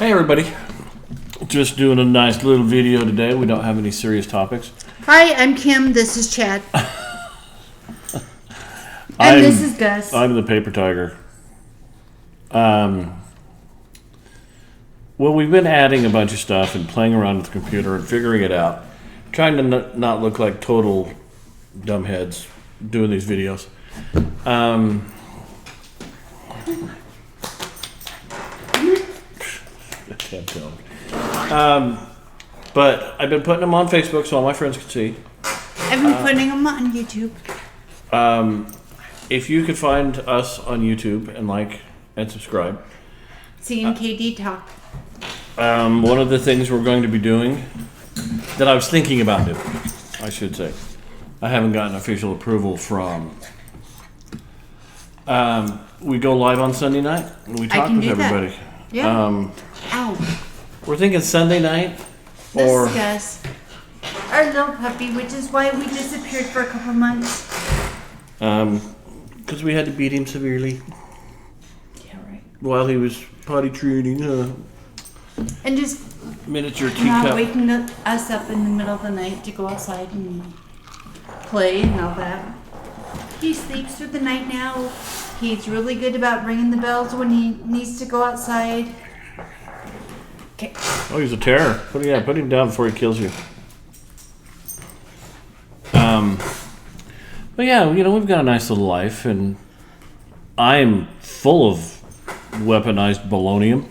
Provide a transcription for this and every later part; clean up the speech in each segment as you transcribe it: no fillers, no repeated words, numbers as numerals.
Hey everybody, just doing a nice little video today. We don't have any serious topics. Hi, I'm Kim. This is Chad. And this is Gus. I'm the paper tiger. Well, we've been adding a bunch of stuff and playing around with the computer and figuring it out. Trying to not look like total dumbheads doing these videos. But I've been putting them on Facebook so all my friends can see. I've been putting them on YouTube. If you could find us on YouTube and like and subscribe. CNKD Talk. One of the things we're going to be doing that I was thinking about doing, I should say. I haven't gotten official approval from. We go live on Sunday night and we talk with everybody. That. Yeah. Ow. We're thinking Sunday night or discuss our little puppy, which is why we disappeared for a couple months. Because we had to beat him severely. Yeah, right. While he was potty training. And just miniature teacup. Not waking us up in the middle of the night to go outside and play and all that. He sleeps through the night now. He's really good about ringing the bells when he needs to go outside. Okay. Oh, he's a terror. Put him down before he kills you. But yeah, we've got a nice little life, and I'm full of weaponized balonium.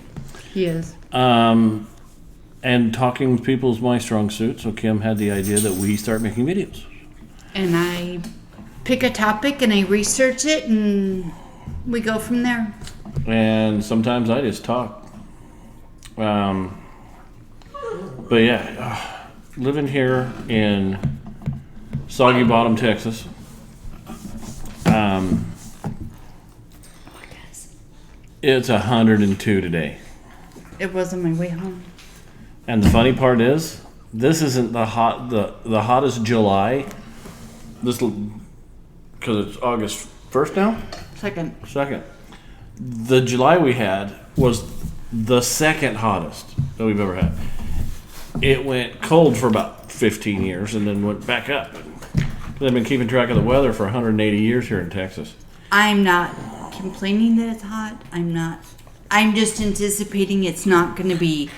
He is. And talking with people is my strong suit, so Kim had the idea that we start making videos. And I pick a topic and I research it and we go from there. And sometimes I just talk. But yeah, living here in Soggy Bottom, Texas. It's 102 today. It was on my way home. And the funny part is, this isn't the hottest July. Because it's August 1st now? Second. The July we had was the second hottest that we've ever had. It went cold for about 15 years and then went back up. They've been keeping track of the weather for 180 years here in Texas. I'm not complaining that it's hot. I'm just anticipating it's not going to be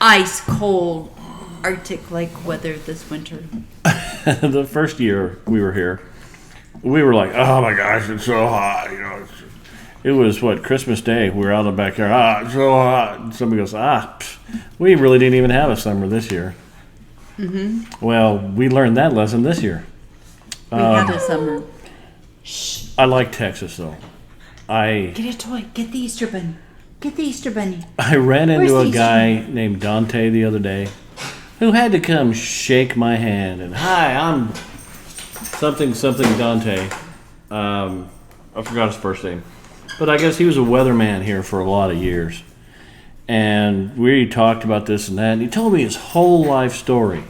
ice cold Arctic-like weather this winter. The first year we were here, we were like, oh my gosh, it's so hot. It was, Christmas Day. We were out in the backyard. It's so hot. And somebody goes, we really didn't even have a summer this year. Mm-hmm. Well, we learned that lesson this year. We had a summer. I like Texas, though. Get a toy. Get the Easter bunny. I ran into a guy named Dante the other day who had to come shake my hand. And, hi, I'm something Dante. I forgot his first name. But I guess he was a weatherman here for a lot of years. And we talked about this and that. And he told me his whole life story.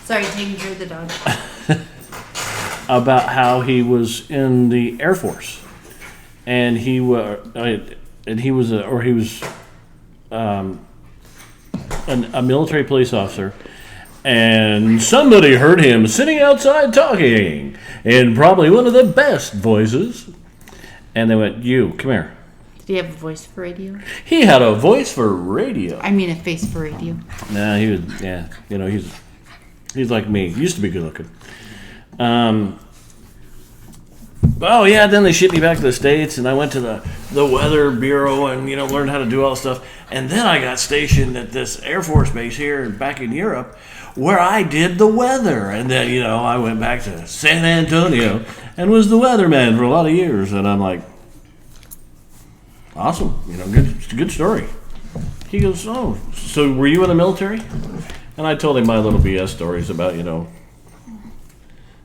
Sorry, taking care of the dog. About how he was in the Air Force. And he was a military police officer. And somebody heard him sitting outside talking in probably one of the best voices. And they went, you, come here. Did he have a voice for radio? He had a voice for radio. I mean a face for radio. Nah, he was, yeah. He's like me. Used to be good looking. Oh, yeah, then they shipped me back to the States, and I went to the Weather Bureau and, learned how to do all this stuff. And then I got stationed at this Air Force base here back in Europe where I did the weather. And then, I went back to San Antonio and was the weatherman for a lot of years. And I'm like, awesome, good story. He goes, oh, so were you in the military? And I told him my little BS stories about,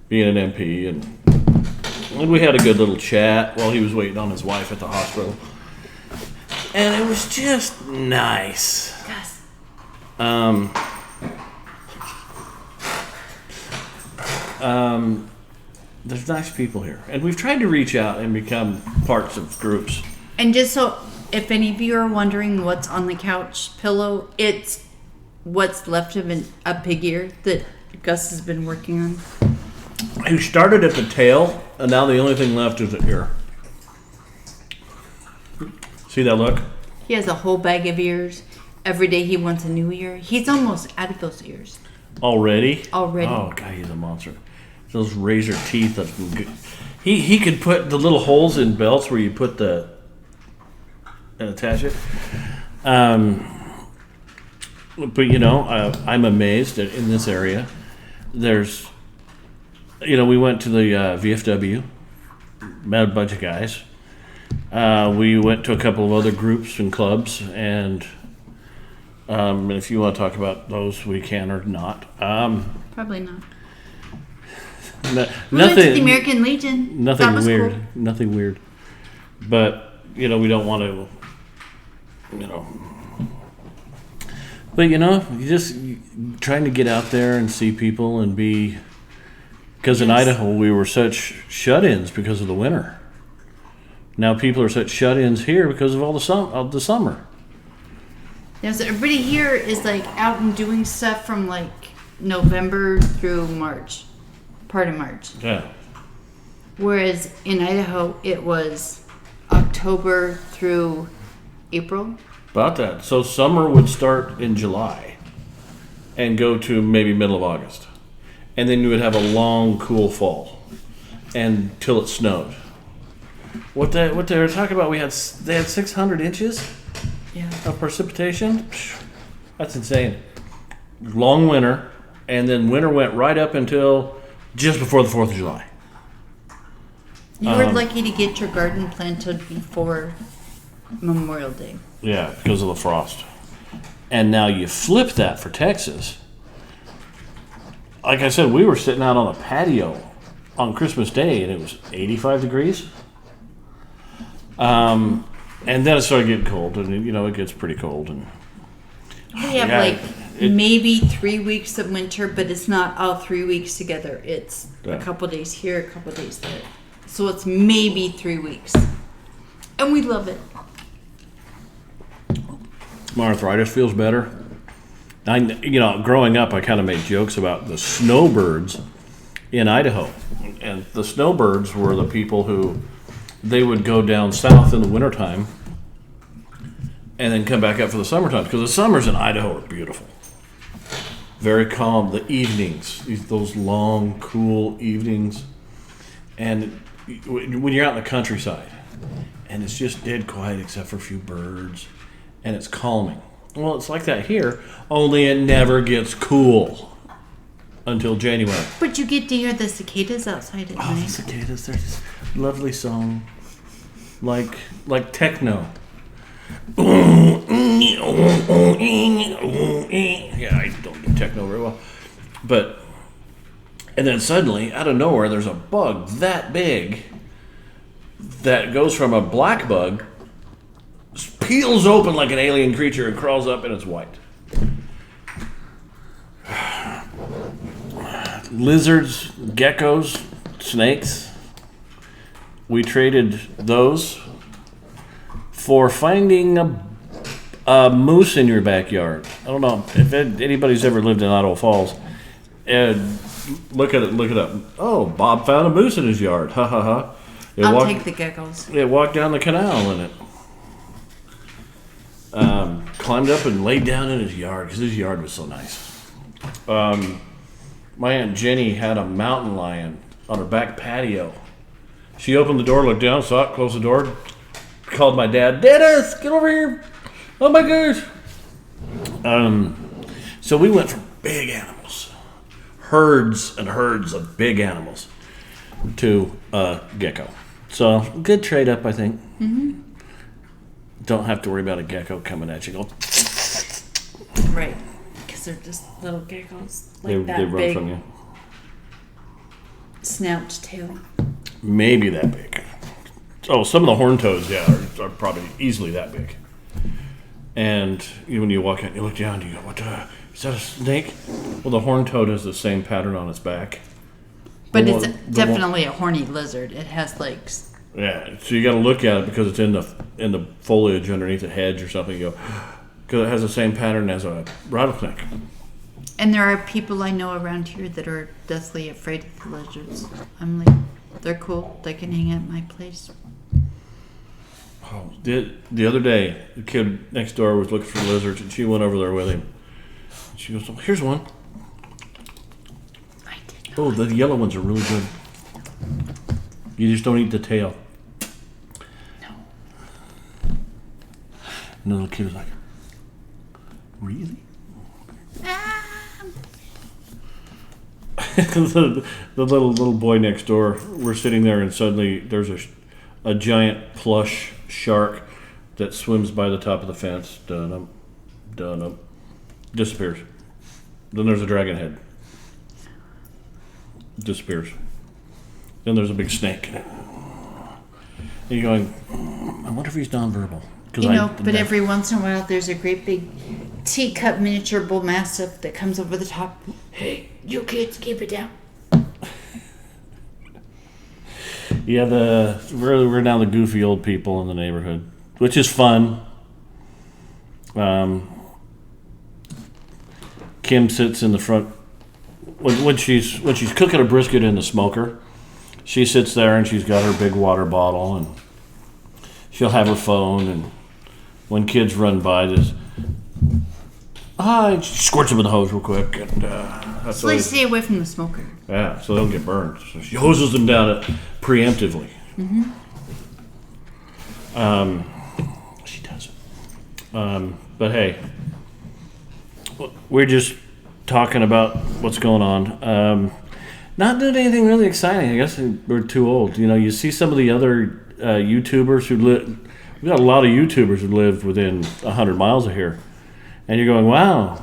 being an MP. And we had a good little chat while he was waiting on his wife at the hospital. And it was just nice. Yes. There's nice people here. And we've tried to reach out and become parts of groups. And just so If any of you are wondering what's on the couch pillow, it's what's left of a pig ear that Gus has been working on. He started at the tail, and now the only thing left is the ear. See that look? He has a whole bag of ears. Every day he wants a new ear. He's almost out of those ears. Already? Already. Oh, God, he's a monster. Those razor teeth. He could put the little holes in belts where you put and attach it. But, I'm amazed that in this area, there's, we went to the VFW, met a bunch of guys. We went to a couple of other groups and clubs, and if you want to talk about those, we can or not. Probably not. We went to the American Legion. Nothing That was weird. cool. Nothing weird. But, we don't want to, But, you just trying to get out there and see people and be... Because in Idaho, we were such shut-ins because of the winter. Now people are such shut-ins here because of all the summer. Yeah, so everybody here is like out and doing stuff from like November through March. Part of March. Yeah. Whereas in Idaho, it was October through April. About that. So summer would start in July and go to maybe middle of August. And then you would have a long, cool fall until it snowed. What they were talking about, they had 600 inches of precipitation. That's insane. Long winter, and then winter went right up until just before the 4th of July. You were lucky to get your garden planted before Memorial Day. Yeah, because of the frost. And now you flip that for Texas. Like I said, we were sitting out on a patio on Christmas Day, and it was 85 degrees. And then it started getting cold, and it gets pretty cold. And we have maybe 3 weeks of winter, but it's not all 3 weeks together. It's a couple days here, a couple days there. So it's maybe 3 weeks. And we love it. My arthritis feels better. Growing up, I kind of made jokes about the snowbirds in Idaho. And the snowbirds were the people who, they would go down south in the wintertime and then come back up for the summertime. Because the summers in Idaho are beautiful. Very calm. The evenings, those long, cool evenings. And when you're out in the countryside, and it's just dead quiet except for a few birds, and it's calming. Well, it's like that here, only it never gets cool until January. But you get to hear the cicadas outside at night. The cicadas, they're just lovely song. Like techno. Yeah, I don't do techno very well. And then suddenly, out of nowhere, there's a bug that big that goes from a black bug, peels open like an alien creature and crawls up, and it's white. Lizards, geckos, snakes. We traded those for finding a moose in your backyard. I don't know if anybody's ever lived in Idaho Falls. Look it up. Oh, Bob found a moose in his yard. Ha ha ha. I'll take the geckos. It walked down the canal in it. Climbed up and laid down in his yard because his yard was so nice. My Aunt Jenny had a mountain lion on her back patio. She opened the door, looked down, saw it, closed the door, called my dad, "Dennis, get over here. Oh my gosh." So we went from big animals, herds and herds of big animals, to gecko. So good trade up, I think. Mm-hmm. Don't have to worry about a gecko coming at you. Go. Right, because they're just little geckos. Like they run big from you. Snout tail. Maybe that big. Oh, some of the horned toads, are probably easily that big. And when you walk out, you look down, you go, "What? Is that a snake?" Well, the horned toad has the same pattern on its back. But it's definitely a horny lizard. It has like Yeah, so you got to look at it because it's in the foliage underneath a hedge or something. You go, because it has the same pattern as a rattlesnake. And there are people I know around here that are deathly afraid of the lizards. I'm like, they're cool. They can hang at my place. Oh, the other day, the kid next door was looking for lizards, and she went over there with him. She goes, "Oh, here's one." I did. Oh, the yellow ones are really good. You just don't eat the tail. No. And the little kid was like, "Really?" the little boy next door, we're sitting there, and suddenly there's a giant plush shark that swims by the top of the fence. Dun disappears. Then there's a dragon head. Disappears. Then there's a big snake. And you're going, I wonder if he's nonverbal. But every once in a while there's a great big teacup miniature bull mastiff that comes over the top. Hey, you kids, keep it down. Yeah, we're now the goofy old people in the neighborhood, which is fun. Kim sits in the front when she's cooking a brisket in the smoker. She sits there and she's got her big water bottle, and she'll have her phone, and when kids run by, just hi, she squirts them with the hose real quick, and that's So they stay away from the smoker. yeah, so they don't get burned. So she hoses them down preemptively. Mm-hmm. She does it. But hey, we're just talking about what's going on. Not doing anything really exciting. I guess we're too old. You see some of the other YouTubers who live. We got a lot of YouTubers who live within 100 miles of here, and you're going, wow.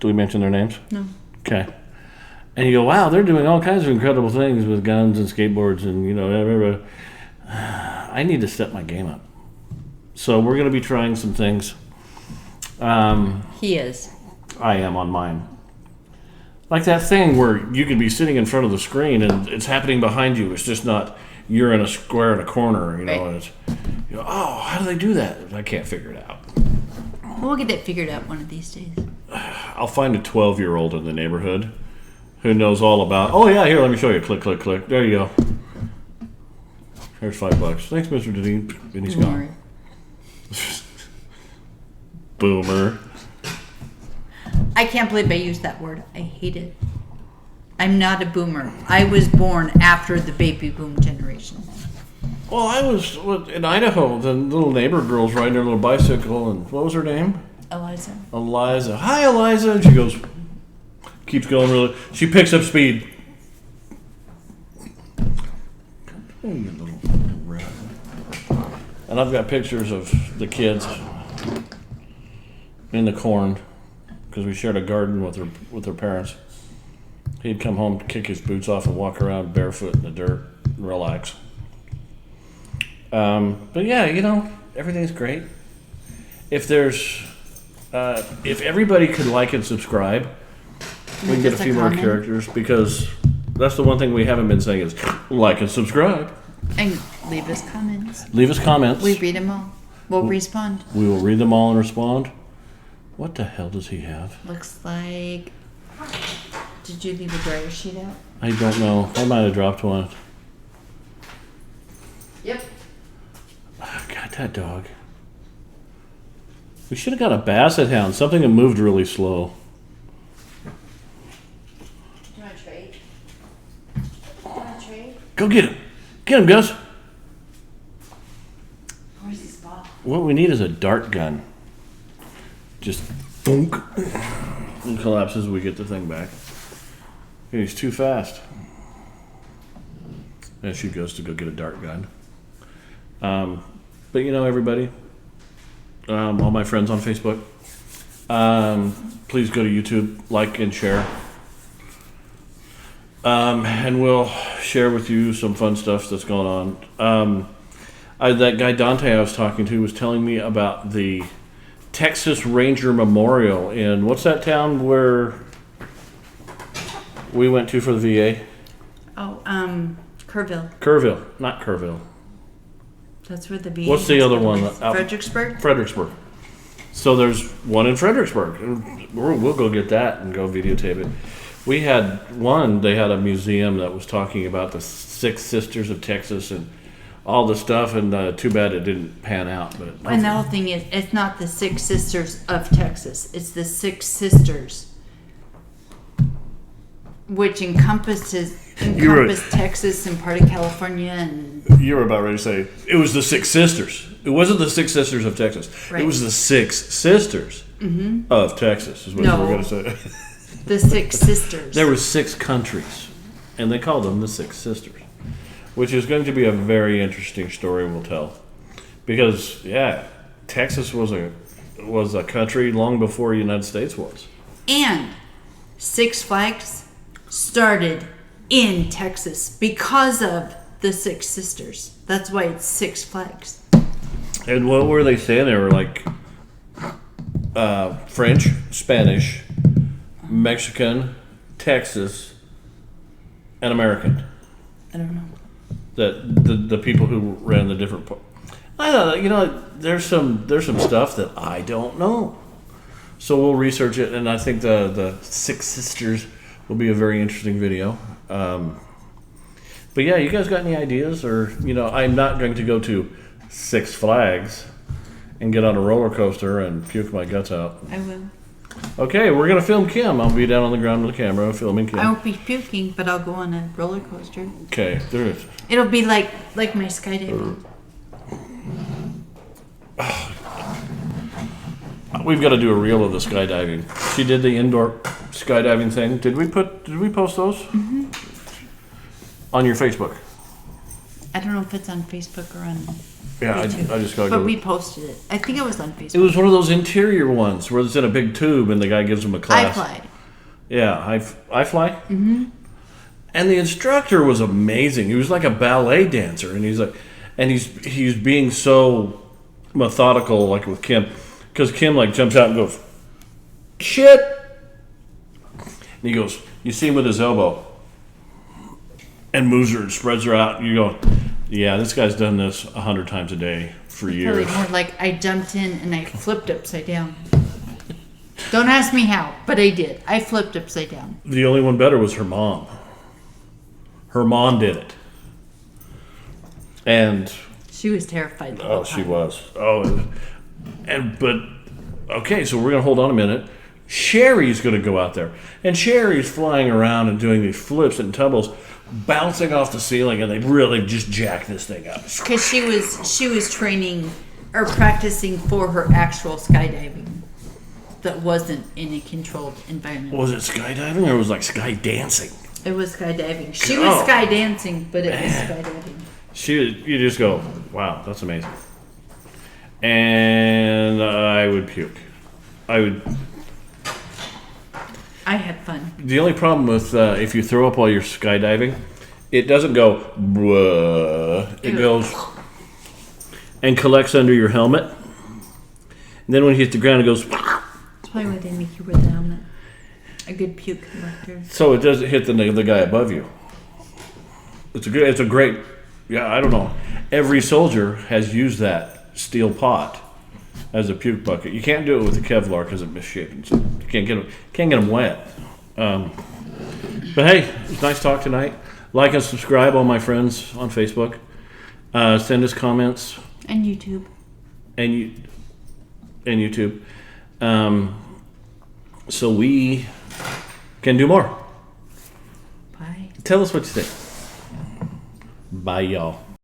Do we mention their names? No. Okay. And you go, wow, they're doing all kinds of incredible things with guns and skateboards, and I need to step my game up. So we're going to be trying some things. He is. I am on mine. Like that thing where you could be sitting in front of the screen and it's happening behind you. It's just not you're in a square in a corner, Right. And it's, oh, how do they do that? I can't figure it out. We'll get that figured out one of these days. I'll find a 12-year-old in the neighborhood who knows all about, oh yeah, here, let me show you. Click, click, click. There you go. Here's $5. Thanks, Mr. Deneen. And he's gone. Boomer. I can't believe I used that word. I hate it. I'm not a boomer. I was born after the baby boom generation. Well, I was in Idaho. The little neighbor girl's riding her little bicycle, and what was her name? Eliza. Eliza. Hi, Eliza. And she goes, keeps going really. She picks up speed. Hey, you little rat. And I've got pictures of the kids in the corn because we shared a garden with her parents. He'd come home to kick his boots off and walk around barefoot in the dirt and relax. But yeah, everything's great. If everybody could like and subscribe, we can get a few more characters, because that's the one thing we haven't been saying is like and subscribe. And leave us comments. Leave us comments. We read them all. We'll respond. We will read them all and respond. What the hell does he have? Looks like... Did you leave a dryer sheet out? I don't know. I might have dropped one. Yep. Oh, God, that dog. We should have got a basset hound. Something that moved really slow. Do you want to trade? Go get him. Get him, Gus. Where's the spot? What we need is a dart gun. Just thunk. And collapses. We get the thing back. He's too fast. And she goes to go get a dart gun. But everybody, all my friends on Facebook, please go to YouTube, like and share. And we'll share with you some fun stuff that's going on. That guy Dante I was talking to was telling me about the Texas Ranger Memorial in, what's that town where we went to for the VA? Oh, Kerrville. Not Kerrville. That's where the VA. What's the other one? Fredericksburg. Fredericksburg. So there's one in Fredericksburg. We'll go get that and go videotape it. We had one. They had a museum that was talking about the Six Sisters of Texas and all the stuff. And too bad it didn't pan out. But And the whole thing is, it's not the Six Sisters of Texas. It's the Six Sisters, which encompass Texas and part of California. And you were about ready to say it was the Six Sisters. It wasn't the Six Sisters of Texas. Right. It was the Six Sisters of Texas. Is what you were going to say. The Six Sisters. There were 6 countries, and they called them the Six Sisters, which is going to be a very interesting story we'll tell. Because, Texas was a country long before the United States was. And Six Flags started in Texas because of the Six Sisters. That's why it's Six Flags. And what were they saying? They were like French, Spanish, Mexican, Texas, and American. I don't know. That the people who ran the different. I don't know. There's some stuff that I don't know. So we'll research it, and I think the Six Sisters will be a very interesting video. But yeah, you guys got any ideas? Or I'm not going to go to Six Flags and get on a roller coaster and puke my guts out. I will. Okay, we're gonna film Kim. I'll be down on the ground with the camera filming Kim. I won't be puking, but I'll go on a roller coaster. Okay, there it is. It'll be like my skydiving. We've got to do a reel of the skydiving. She did the indoor skydiving thing. Did we post those? Mm-hmm. On your Facebook? I don't know if it's on Facebook or on YouTube. I just got to go. But we posted it. I think it was on Facebook. It was one of those interior ones where it's in a big tube and the guy gives them a class. iFly. Yeah, iFly? Mm-hmm. And the instructor was amazing. He was like a ballet dancer, and he's being so methodical, like with Kim, because Kim jumps out and goes, "Shit!" And he goes, you see him with his elbow, and moves her and spreads her out. And you go, yeah, this guy's done this 100 times a day for years. Probably more like I jumped in and I flipped upside down. Don't ask me how, but I did. I flipped upside down. The only one better was her mom. Her mom did it. And she was terrified the whole time. She was. Okay, so we're going to hold on a minute. Sherry's going to go out there. And Sherry's flying around and doing these flips and tumbles, bouncing off the ceiling, and they really just jack this thing up. Because she was training or practicing for her actual skydiving that wasn't in a controlled environment. Was it skydiving or was it sky dancing? It was skydiving. She was sky dancing, but it was skydiving. You just go, wow, that's amazing. And I would puke. I had fun. The only problem with if you throw up while you're skydiving, it doesn't go, bruh. It goes and collects under your helmet. And then when you hit the ground, it goes. That's probably why they make you wear the helmet. A good puke collector. So it doesn't hit the guy above you. It's a great, I don't know. Every soldier has used that steel pot as a puke bucket. You can't do it with the Kevlar because it's misshapen. So you can't get them wet. But hey, it's nice talk tonight. Like and subscribe, all my friends on Facebook. Send us comments. And YouTube. And YouTube. So we can do more. Bye. Tell us what you think. Bye, y'all.